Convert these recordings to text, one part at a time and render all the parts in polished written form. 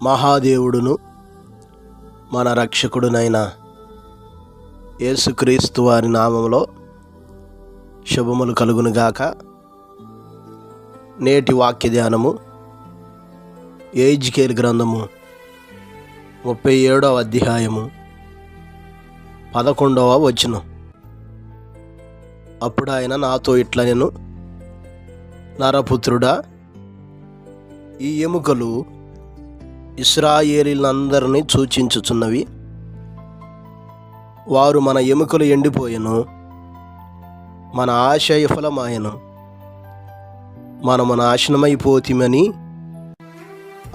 మహాదేవుడును మన రక్షకుడునైన యేసుక్రీస్తు వారి నామములో శుభములు కలుగునుగాక. నేటి వాక్య ధ్యానము యెహెజ్కేలు గ్రంథము 37వ అధ్యాయము 11వ వచనం. అప్పుడు ఆయన నాతో ఇట్లనెను, నరపుత్రుడా, ఈ ఎముకలు ఇశ్రాయేలీయులందరినీ సూచించుచున్నవి. వారు మన ఎముకలు ఎండిపోయెను, మన ఆశ విఫలమాయెను, మనము నాశనమైపోతిమని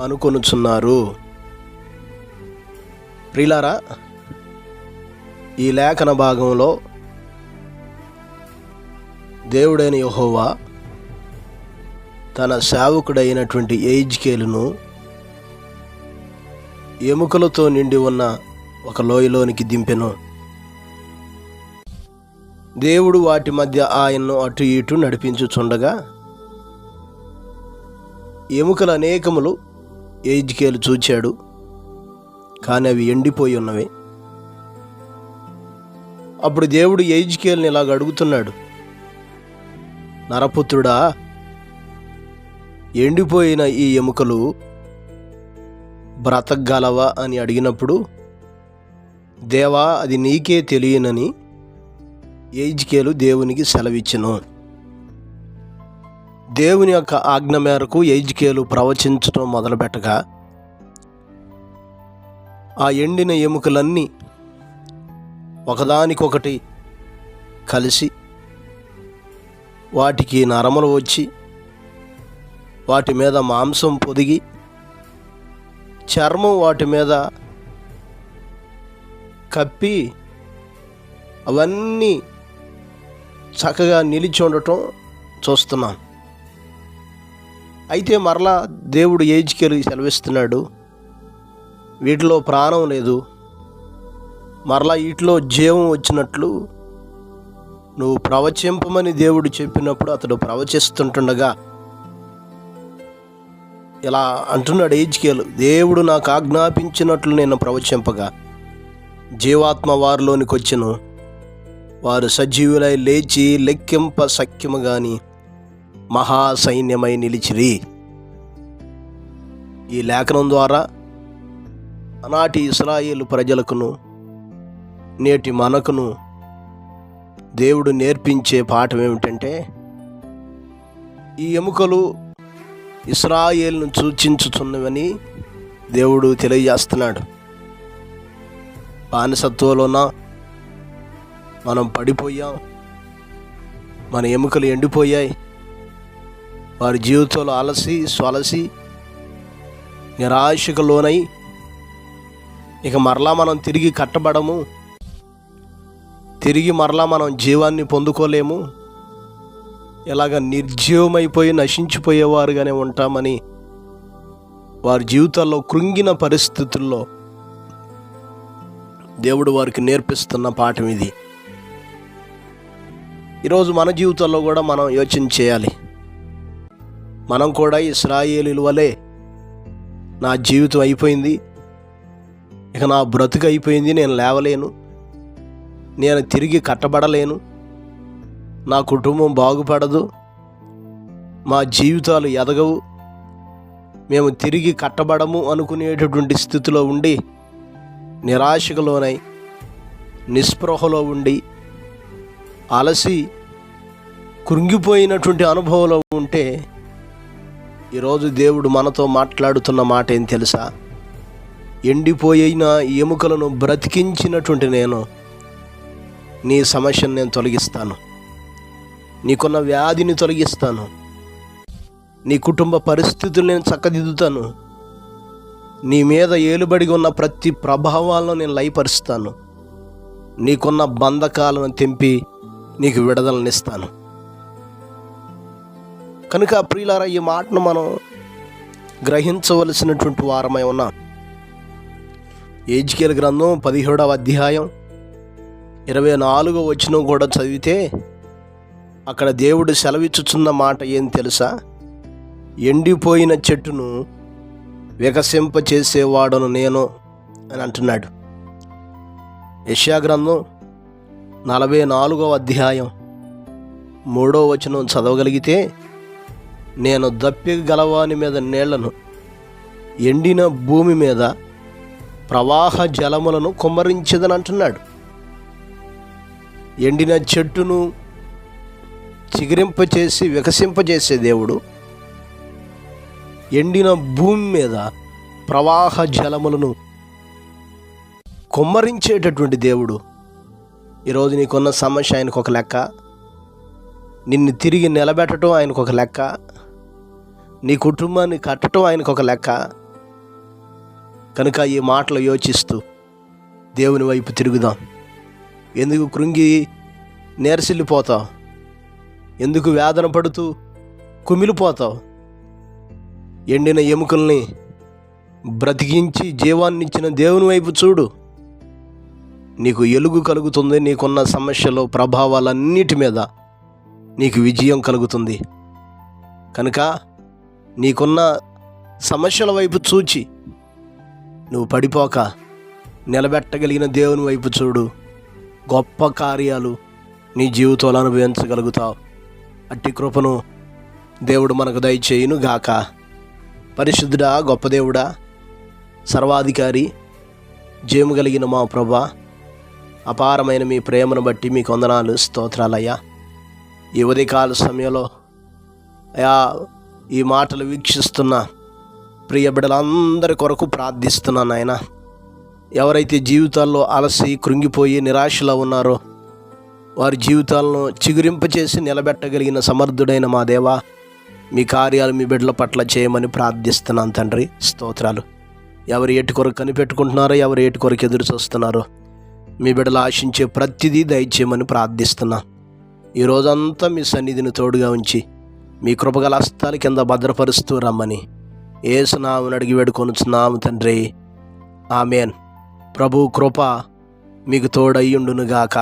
అనుకొనుచున్నారు. ప్రియులారా, ఈ లేఖన భాగంలో దేవుడైన యెహోవా తన సేవకుడైనటువంటి యెహెజ్కేలును ఎముకలతో నిండి ఉన్న ఒక లోయలోనికి దింపెను. దేవుడు వాటి మధ్య ఆయన్ను అటు ఇటు నడిపించుచుండగా ఎముకలు అనేకములు యెహెజ్కేలు చూచాడు, కానీ అవి ఎండిపోయి ఉన్నవి. అప్పుడు దేవుడు యెహెజ్కేలుని ఇలాగ అడుగుతున్నాడు, నరపుత్రుడా, ఎండిపోయిన ఈ ఎముకలు బ్రతకగలవా అని అడిగినప్పుడు, దేవా, అది నీకే తెలియనని యెహెజ్కేలు దేవునికి సెలవిచ్చెను. దేవుని యొక్క ఆజ్ఞ మేరకు యెహెజ్కేలు ప్రవచించడం మొదలుపెట్టగా ఆ ఎండిన ఎముకలన్నీ ఒకదానికొకటి కలిసి వాటికి నరములు వచ్చి వాటి మీద మాంసం పొదిగి చర్మం వాటి మీద కప్పి అవన్నీ చక్కగా నిలిచి ఉండటం చూస్తున్నాం. అయితే మరలా దేవుడు యెహెజ్కేలుకి సెలవిస్తున్నాడు, వీటిలో ప్రాణం లేదు, మరలా వీటిలో జీవం వచ్చినట్లు నువ్వు ప్రవచింపమని దేవుడు చెప్పినప్పుడు అతడు ప్రవచిస్తుంటుండగా ఇలా అంటున్నాడు యెహెజ్కేలు, దేవుడు నాకు ఆజ్ఞాపించినట్లు నేను ప్రవచింపగా జీవాత్మ వారిలోనికి వచ్చెను, వారు సజీవులై లేచి లెక్కింప సఖ్యము గాని మహాసైన్యమై నిలిచిరి. ఈ లేఖనం ద్వారా ఆనాటి ఇశ్రాయేలు ప్రజలకును నేటి మనకును దేవుడు నేర్పించే పాఠం ఏమిటంటే, ఈ ఎముకలు ఇశ్రాయేలును సూచించుచున్నవని దేవుడు తెలియజేస్తున్నాడు. బానిసత్వంలోన మనం పడిపోయాం, మన ఎముకలు ఎండిపోయాయి, వారి జీవితంలో అలసి సొలసి నిరాశకు లోనై ఇక మరలా మనం తిరిగి కట్టబడము, తిరిగి మరలా మనం జీవాన్ని పొందుకోలేము, ఇలాగ నిర్జీవమైపోయి నశించిపోయేవారుగానే ఉంటామని వారి జీవితాల్లో కృంగిన పరిస్థితుల్లో దేవుడు వారికి నేర్పిస్తున్న పాఠం ఇది. ఈరోజు మన జీవితాల్లో కూడా మనం యోచన చేయాలి. మనం కూడా ఇశ్రాయేలీయుల వలె నా జీవితం అయిపోయింది, ఇక నా బ్రతుకు అయిపోయింది, నేను లేవలేను, నేను తిరిగి కట్టబడలేను, నా కుటుంబం బాగుపడదు, మా జీవితాలు ఎదగవు, మేము తిరిగి కట్టబడము అనుకునేటటువంటి స్థితిలో ఉండి నిరాశకు లోనై నిస్పృహలో ఉండి అలసి కృంగిపోయినటువంటి అనుభవంలో ఉంటే ఈరోజు దేవుడు మనతో మాట్లాడుతున్న మాట ఏం తెలుసా? ఎండిపోయిన ఎముకలను బ్రతికించినటువంటి నేను నీ సమస్యను నేను తొలగిస్తాను, నీకున్న వ్యాధిని తొలగిస్తాను, నీ కుటుంబ పరిస్థితులు నేను చక్కదిద్దుతాను, నీ మీద ఏలుబడి ఉన్న ప్రతి ప్రభావాలను నేను లయపరుస్తాను, నీకున్న బంధకాలను తెంపి నీకు విడుదలనిస్తాను. కనుక ప్రియులారా, ఈ మాటను మనం గ్రహించవలసినటువంటి వారమై ఉన్నాం. యెహెజ్కేలు గ్రంథం 17వ అధ్యాయం 24వ వచనం కూడా చదివితే అక్కడ దేవుడు సెలవిచ్చుచున్న మాట ఏం తెలుసా? ఎండిపోయిన చెట్టును వికసింప చేసేవాడును నేను అని అంటున్నాడు. యెషయా గ్రంథం 44వ అధ్యాయం 3వ వచనం చదవగలిగితే, నేను దప్పిక గలవాని మీద నీళ్లను, ఎండిన భూమి మీద ప్రవాహ జలములను కుమ్మరించదని అంటున్నాడు. ఎండిన చెట్టును చిగురింపచేసి వికసింపజేసే దేవుడు, ఎండిన భూమి మీద ప్రవాహ జలములను కుమ్మరించేటటువంటి దేవుడు. ఈరోజు నీకున్న సమస్య ఆయనకు ఒక లెక్క, నిన్ను తిరిగి నిలబెట్టడం ఆయనకు ఒక లెక్క, నీ కుటుంబాన్ని కట్టడం ఆయనకు ఒక లెక్క. కనుక ఈ మాటలు యోచిస్తూ దేవుని వైపు తిరుగుదాం. ఎందుకు కృంగి నీరసిల్లిపోతావు? ఎందుకు వేదన పడుతూ కుమిలిపోతావు? ఎండిన ఎముకల్ని బ్రతికించి జీవాన్నిచ్చిన దేవుని వైపు చూడు. నీకు ఎలుగు కలుగుతుంది. నీకున్న సమస్యలు ప్రభావాలన్నిటి మీద నీకు విజయం కలుగుతుంది. కనుక నీకున్న సమస్యల వైపు చూచి నువ్వు పడిపోక నిలబెట్టగలిగిన దేవుని వైపు చూడు. గొప్ప కార్యాలు నీ జీవితంలో అనుభవించగలుగుతావు. అట్టి కృపను దేవుడు మనకు దయచేయును గాక. పరిశుద్ధుడా, గొప్ప దేవుడా, సర్వాధికారి, జయము కలిగిన మా ప్రభువా, అపారమైన మీ ప్రేమను బట్టి మీకు వందనాలు, స్తోత్రాలయ్యా. ఈ ఉదయకాల సమయంలో అయా ఈ మాటలు వీక్షిస్తున్న ప్రియ బిడ్డలందరి కొరకు ప్రార్థిస్తున్నాను ఆయన. ఎవరైతే జీవితాల్లో అలసి కృంగిపోయి నిరాశలో ఉన్నారో వారి జీవితాలను చిగురింపచేసి నిలబెట్టగలిగిన సమర్థుడైన మా దేవా, మీ కార్యాలు మీ బిడ్డల పట్ల చేయమని ప్రార్థిస్తున్నాను తండ్రి. స్తోత్రాలు. ఎవరు ఏటి కొరకు కనిపెట్టుకుంటున్నారో, ఎవరు ఏటి కొరకు ఎదురు చూస్తున్నారో మీ బిడ్డలు ఆశించే ప్రతిదీ దయచేయమని ప్రార్థిస్తున్నా. ఈ రోజంతా మీ సన్నిధిని తోడుగా ఉంచి మీ కృపగల హస్తాల కింద భద్రపరుస్తూ రమ్మని యేసు నామమున అడిగి వేడుకొనుచున్నాము తండ్రి. ఆమేన్. ప్రభు కృప మీకు తోడయ్యుండునుగాక.